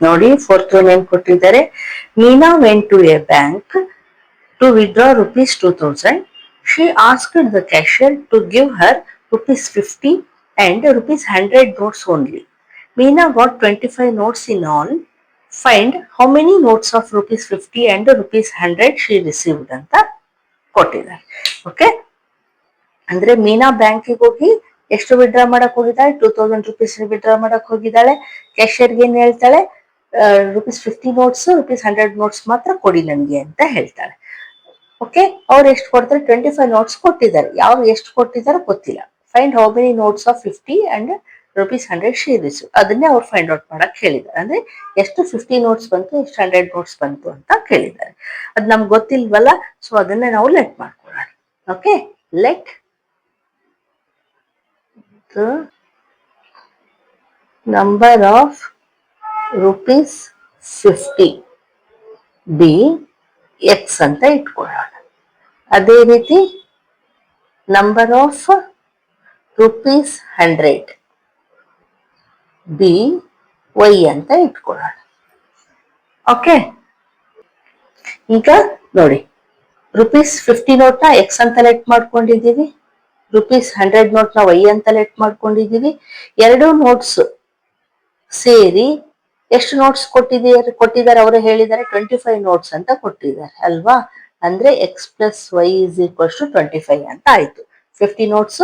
ನೋಡಿ fourth one ಏನ್ ಕೊಟ್ಟಿದ್ದಾರೆ. Meena went to a bank to withdraw rupees 2000. She asked the cashier to give her rupees 50 and rupees 100 notes only. Meena got 25 notes in all. Find how many notes of rupees 50 and rupees 100 she received ಅಂತ ಕೊಟ್ಟಿದ್ದಾರೆ. Okay, ಅಂದ್ರೆ ಮೀನಾ ಬ್ಯಾಂಕಿಗೆ ಹೋಗಿ ಎಷ್ಟು withdraw ಮಾಡಕ್ ಹೋಗಿದ್ದಾಳೆ, 2000 rupees withdraw ಮಾಡಕ್ ಹೋಗಿದ್ದಾಳೆ. ಕ್ಯಾಶಿಯರ್ಗೆ ಏನ್ ಹೇಳ್ತಾಳೆ, rupees 50 ನೋಟ್ಸ್ rupees 100 ನೋಟ್ಸ್ ಮಾತ್ರ ಕೊಡಿ ನನಗೆ ಅಂತ ಹೇಳ್ತಾಳೆ. ಓಕೆ, ಅವ್ರು ಎಷ್ಟು ಕೊಡ್ತಾರೆ, 25 ನೋಟ್ಸ್ ಕೊಟ್ಟಿದ್ದಾರೆ. ಯಾರು ಎಷ್ಟು ಕೊಟ್ಟಿದ್ದಾರೆ ಗೊತ್ತಿಲ್ಲ. Find how many notes of 50 and rupees 100 she receive, ಅದನ್ನೇ ಅವ್ರು ಫೈಂಡ್ ಔಟ್ ಮಾಡಕ್ ಹೇಳಿದ್ದಾರೆ. ಅಂದ್ರೆ ಎಷ್ಟು 50 ನೋಟ್ಸ್ ಬಂತು, ಎಷ್ಟು 100 ನೋಟ್ಸ್ ಬಂತು ಅಂತ ಕೇಳಿದ್ದಾರೆ. ಅದು ನಮ್ಗೆ ಗೊತ್ತಿಲ್ವಲ್ಲ, ಸೊ ಅದನ್ನೇ ನಾವು ಲೆಟ್ ಮಾಡ್ಕೊಳ್ಳೋಣ. Okay, let the number of rupees 50 B X ಅಂತ ಇಟ್ಕೊಳ್ಳೋಣ. ಅದೇ ರೀತಿ number of rupees 100 B Y ಅಂತ ಇಟ್ಕೊಳ್ಳೋಣ. ಓಕೆ, ಈಗ ನೋಡಿ rupees 50 ನೋಟ್ನ ಎಕ್ಸ್ ಅಂತ ಲೆಟ್ ಮಾಡ್ಕೊಂಡಿದ್ದೀವಿ, rupees 100 ನೋಟ್ನ ವೈ ಅಂತ ಲೆಟ್ ಮಾಡ್ಕೊಂಡಿದ್ದೀವಿ. ಎರಡು ನೋಟ್ಸ್ ಸೇರಿ ಎಷ್ಟು ನೋಟ್ಸ್ ಕೊಟ್ಟಿದ್ದಾರೆ ಅವರೇ ಹೇಳಿದ್ದಾರೆ, 25 ನೋಟ್ಸ್ ಅಂತ ಕೊಟ್ಟಿದ್ದಾರೆ ಅಲ್ವಾ. ಅಂದ್ರೆ X plus Y is equals to 25 ಅಂತ ಆಯ್ತು. 50 ನೋಟ್ಸ್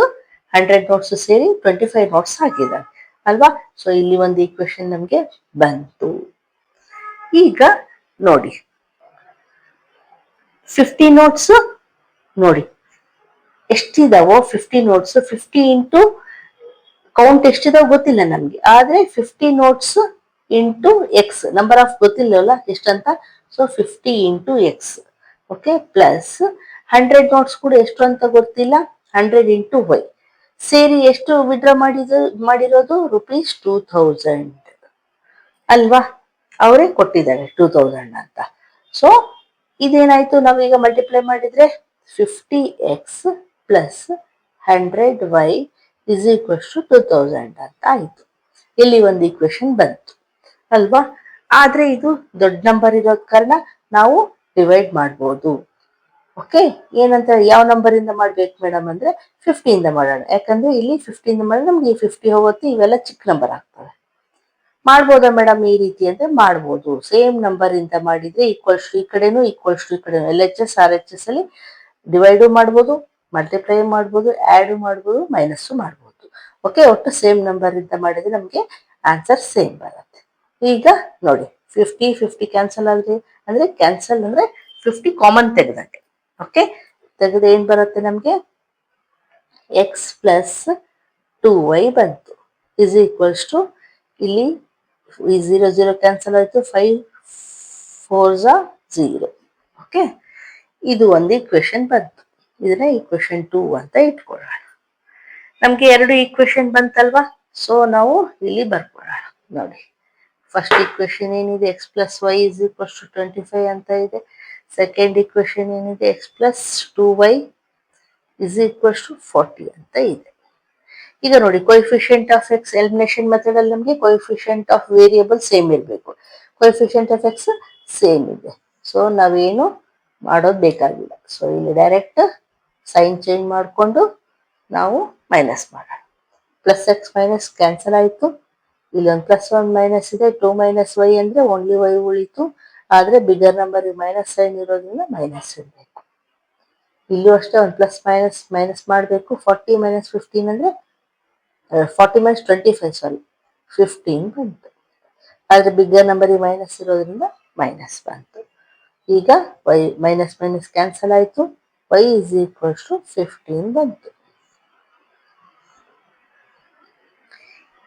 100 ನೋಟ್ಸ್ ಸೇರಿ 25 ನೋಟ್ಸ್ ಹಾಕಿದ್ದಾರೆ ಅಲ್ವಾ. ಸೊ ಇಲ್ಲಿ ಒಂದು ಈಕ್ವೇಶನ್ ನಮ್ಗೆ ಬಂತು. ಈಗ ನೋಡಿ 50 ನೋಟ್ಸ್ ನೋಡಿ ಎಷ್ಟಿದಾವೋ, 50 ನೋಟ್ಸ್ 50 ಇಂಟು ಕೌಂಟ್ ಎಷ್ಟಿದಾವ ಗೊತ್ತಿಲ್ಲ ನಮ್ಗೆ, ಆದ್ರೆ 50 notes into x number of ಗೊತ್ತಿಲ್ಲವಲ್ಲ ಎಷ್ಟಂತ, ಸೊ 50 ಇಂಟು ಎಕ್ಸ್. ಓಕೆ, ಪ್ಲಸ್ 100 ನೋಟ್ಸ್ ಕೂಡ ಎಷ್ಟು ಅಂತ ಗೊತ್ತಿಲ್ಲ, 100 ಇಂಟು ವೈ ಸೇರಿ ಎಷ್ಟು ವಿಡ್ರಾ ಮಾಡಿರೋದು rupees 2000 ಅಲ್ವಾ. ಅವರೇ ಕೊಟ್ಟಿದ್ದಾರೆ 2000 ಅಂತ. ಸೊ ಇದೇನಾಯ್ತು, ನಾವೀಗ ಮಲ್ಟಿಪ್ಲೈ ಮಾಡಿದ್ರೆ 50x plus 100y is equals to 2000 ಅಂತ ಆಯ್ತು. ಇಲ್ಲಿ ಒಂದು ಈಕ್ವೇಶನ್ ಬಂತು ಅಲ್ವಾ. ಆದ್ರೆ ಇದು ದೊಡ್ಡ ನಂಬರ್ ಇರೋದ್ ಕಾರಣ ನಾವು ಡಿವೈಡ್ ಮಾಡ್ಬೋದು. ಓಕೆ, ಏನಂತ ಯಾವ ನಂಬರ್ ಇಂದ ಮಾಡ್ಬೇಕು ಮೇಡಮ್ ಅಂದ್ರೆ 50 ಇಂದ ಮಾಡೋಣ. ಯಾಕಂದ್ರೆ ಇಲ್ಲಿ 50 ಇಂದ ಮಾಡಿದ್ರೆ ನಮ್ಗೆ 50 ಹೋಗುತ್ತೆ, ಇವೆಲ್ಲ ಚಿಕ್ಕ ನಂಬರ್ ಆಗ್ತವೆ. ಮಾಡ್ಬೋದಾ ಮೇಡಮ್ ಈ ರೀತಿ ಅಂದ್ರೆ ಮಾಡ್ಬೋದು. ಸೇಮ್ ನಂಬರ್ ಇಂದ ಮಾಡಿದ್ರೆ ಈಕ್ವಲ್ಸ್ ಟು ಈ ಕಡೆನು ಈಕ್ವಲ್ಸ್ ಟು ಈ ಕಡೆನು L H S R H S ಅಲ್ಲಿ ಡಿವೈಡು ಮಾಡ್ಬೋದು, ಮಲ್ಟಿಪ್ಲೈ ಮಾಡ್ಬೋದು, ಆಡ್ ಮಾಡ್ಬೋದು, ಮೈನಸ್ ಮಾಡ್ಬೋದು. ಓಕೆ, ಒಟ್ಟು ಸೇಮ್ ನಂಬರ್ ಇಂದ ಮಾಡಿದ್ರೆ ನಮ್ಗೆ ಆನ್ಸರ್ ಸೇಮ್ ಬರುತ್ತೆ. ಈಗ ನೋಡಿ 50 50 ಕ್ಯಾನ್ಸಲ್ ಆದ್ರೆ ಅಂದ್ರೆ ಕ್ಯಾನ್ಸಲ್ ಅಂದ್ರೆ 50 ಕಾಮನ್ ತೆಗೆದಂಗೆ. ಓಕೆ, ತೆಗೆದ್ರೆ ಏನ್ ಬರುತ್ತೆ ನಮ್ಗೆ, ಎಕ್ಸ್ ಪ್ಲಸ್ 2y ಬಂತು ಇಸ್ ಈಕ್ವಲ್ಸ್ ಟು ಇಲ್ಲಿ 0 ಕ್ಯಾನ್ಸಲ್ ಆಯ್ತು, 5 4 0. ಓಕೆ, ಇದು ಒಂದು ಈಕ್ವೇಶನ್ ಬಂತು. ಇದನ್ನ ಈಕ್ವೇಶನ್ 2 ಅಂತ ಇಟ್ಕೊಳ್ಳೋಣ. ನಮ್ಗೆ ಎರಡು ಈಕ್ವೇಶನ್ ಬಂತಲ್ವಾ, ಸೊ ನಾವು ಇಲ್ಲಿ ಬರ್ಕೊಳ್ಳೋಣ. ನೋಡಿ ಫಸ್ಟ್ ಈಕ್ವೇಶನ್ ಏನಿದೆ, X plus Y is equals to 25 ಅಂತ ಇದೆ. ಸೆಕೆಂಡ್ ಈಕ್ವೇಶನ್ ಏನಿದೆ, X plus 2y is equals to 40 ಅಂತ ಇದೆ. ಈಗ ನೋಡಿ coefficient of X elimination method ಅಲ್ಲಿ ನಮಗೆ ಕೊಯಿಫಿಷಿಯಂಟ್ ಆಫ್ ವೇರಿಯೇಬಲ್ ಸೇಮ್ ಇರಬೇಕು. ಕೊಯಿಫಿಷಿಯಂಟ್ ಆಫ್ ಎಕ್ಸ್ ಸೇಮ್ ಇದೆ, ಸೊ ನಾವೇನು ಮಾಡೋದು ಬೇಕಾಗಿಲ್ಲ. ಸೊ ಇಲ್ಲಿ ಡೈರೆಕ್ಟ್ ಸೈನ್ ಚೇಂಜ್ ಮಾಡಿಕೊಂಡು ನಾವು ಮೈನಸ್ ಮಾಡೋಣ. ಪ್ಲಸ್ ಎಕ್ಸ್ ಮೈನಸ್ ಕ್ಯಾನ್ಸಲ್ ಆಯಿತು. ಇಲ್ಲೊಂದು ಪ್ಲಸ್ 1 ಮೈನಸ್ ಇದೆ, 2 ಮೈನಸ್ ವೈ ಅಂದ್ರೆ ಓನ್ಲಿ ವೈ ಉಳಿತು. ಆದ್ರೆ ಬಿಗರ್ ನಂಬರ್ ಮೈನಸ್ ಸೈನ್ ಇರೋದ್ರಿಂದ ಮೈನಸ್ ಇರಬೇಕು. ಇಲ್ಲೂ ಅಷ್ಟೇ ಒಂದು ಪ್ಲಸ್ ಮೈನಸ್ ಮೈನಸ್ ಮಾಡಬೇಕು. 40 ಮೈನಸ್ 15 ಅಂದ್ರೆ 40 ಮೈನಸ್ 25 ಸಾರಿ 15 ಬಂತು. ಆದ್ರೆ ಬಿಗ್ಗರ್ ನಂಬರ್ ಮೈನಸ್ ಇರೋದ್ರಿಂದ ಮೈನಸ್ ಬಂತು. ಈಗ ವೈ ಮೈನಸ್ ಮೈನಸ್ ಕ್ಯಾನ್ಸಲ್ ಆಯಿತು, ವೈ ಇಸ್ ಈಕ್ವಲ್ಸ್ ಟು 15 ಬಂತು.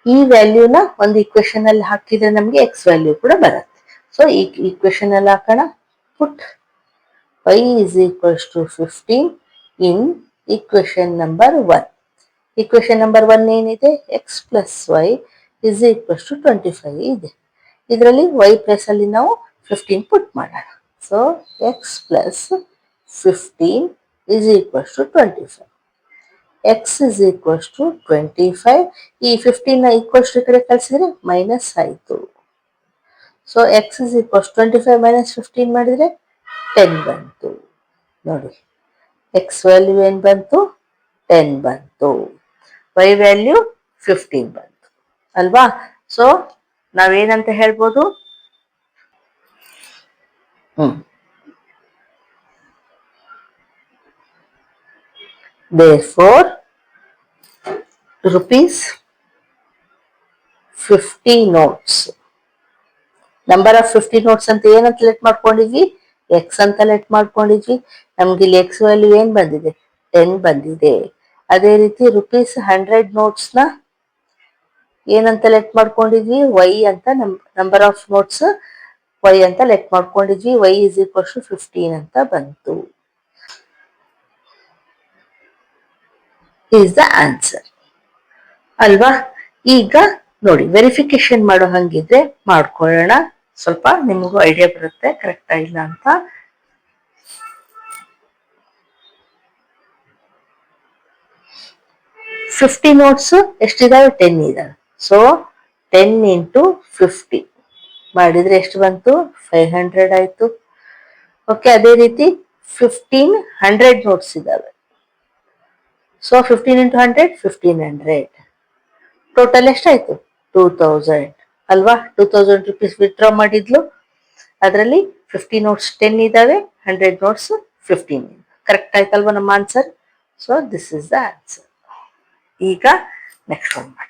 ಈ ವ್ಯಾಲ್ಯೂನ ಒಂದು ಈಕ್ವೇಶನ್ ಅಲ್ಲಿ ಹಾಕಿದ್ರೆ ನಮ್ಗೆ ಎಕ್ಸ್ ವ್ಯಾಲ್ಯೂ ಕೂಡ ಬರುತ್ತೆ. ಸೊ ಈ ಈಕ್ವೇಶನ್ ಅಲ್ಲಿ ಹಾಕೋಣ. ಪುಟ್ y is equals to 15 in equation number 1. Equation number 1 ಏನಿದೆ, x plus y is equals to 25 ಇದೆ. ಇದರಲ್ಲಿ y ಪ್ಲಸ್ ಅಲ್ಲಿ ನಾವು 15 ಪುಟ್ ಮಾಡೋಣ. So x plus 15 is equals to 25. x is equals to 25. ಈ 15 ನ ಈಕ್ವಲ್ಸ್ ಟು ಕಡೆ ಕಳಿಸಿದ್ರೆ ಮೈನಸ್ ಆಯಿತು. So X is equals 25 minus 15 ಮಾಡಿದ್ರೆ 10 ಬಂತು. ನೋಡಿ ಎಕ್ಸ್ ವ್ಯಾಲ್ಯೂ ಏನ್ ಬಂತು? 10 ಬಂತು. ವೈ ವ್ಯಾಲ್ಯೂ 15 ಬಂತು ಅಲ್ವಾ? ಸೊ ನಾವೇನಂತ ಹೇಳ್ಬೋದು? therefore rupees 50 notes, number of 50 notes ಅಂತ ಏನಂತ ಲೆಟ್ ಮಾಡ್ಕೊಂಡಿದ್ವಿ? ಎಕ್ಸ್ ಅಂತ ಲೆಟ್ ಮಾಡ್ಕೊಂಡಿದ್ವಿ. ನಮ್ಗೆ ಇಲ್ಲಿ ಎಕ್ಸ್ ವ್ಯಾಲ್ಯೂ ಏನ್ ಬಂದಿದೆ? 10 ಬಂದಿದೆ. ಅದೇ ರೀತಿ ರುಪೀಸ್ 100 ನೋಟ್ಸ್ ನ ಏನಂತ ಲೆಟ್ ಮಾಡ್ಕೊಂಡಿದ್ವಿ? ವೈ ಅಂತ, ನಂಬರ್ ಆಫ್ ನೋಟ್ಸ್ ವೈ ಅಂತ ಲೆಟ್ ಮಾಡ್ಕೊಂಡಿದ್ವಿ. ವೈ ಇಸ್ ಈಕ್ವಲ್ಸ್ ಟು 15 ಅಂತ ಬಂತು. ಈಸ್ ದ ಆನ್ಸರ್ ಅಲ್ವಾ? ಈಗ ನೋಡಿ, ವೆರಿಫಿಕೇಶನ್ ಮಾಡೋ ಹಂಗಿದ್ರೆ ಮಾಡ್ಕೊಳ್ಳೋಣ. ಸ್ವಲ್ಪ ನಿಮಗೂ ಐಡಿಯಾ ಬರುತ್ತೆ ಕರೆಕ್ಟಾ ಇಲ್ಲ ಅಂತ. Fifty notes ಎಷ್ಟಿದಾವೆ? 10 ಇದಾವೆ. ಸೊ 10 ಇಂಟು 50 ಮಾಡಿದ್ರೆ ಎಷ್ಟು ಬಂತು? 500 ಆಯ್ತು. ಓಕೆ, ಅದೇ ರೀತಿ 15 100 ನೋಟ್ಸ್ ಇದಾವೆ. So 15 into 100 1500. ಟೋಟಲ್ ಎಷ್ಟಾಯ್ತು? 2000 ಅಲ್ವಾ? 2000 ರುಪೀಸ್ ವಿತ್ಡ್ರಾ ಮಾಡಿದ್ಲು. ಅದರಲ್ಲಿ 50 ನೋಟ್ಸ್ 10 ಇದಾವೆ, 100 ನೋಟ್ಸ್ 15. ಕರೆಕ್ಟ್ ಆಯ್ತಲ್ವಾ ನಮ್ಮ answer? So this is the answer. ಈಗ ನೆಕ್ಸ್ಟ್ ಒನ್ ಮಾಡಿ.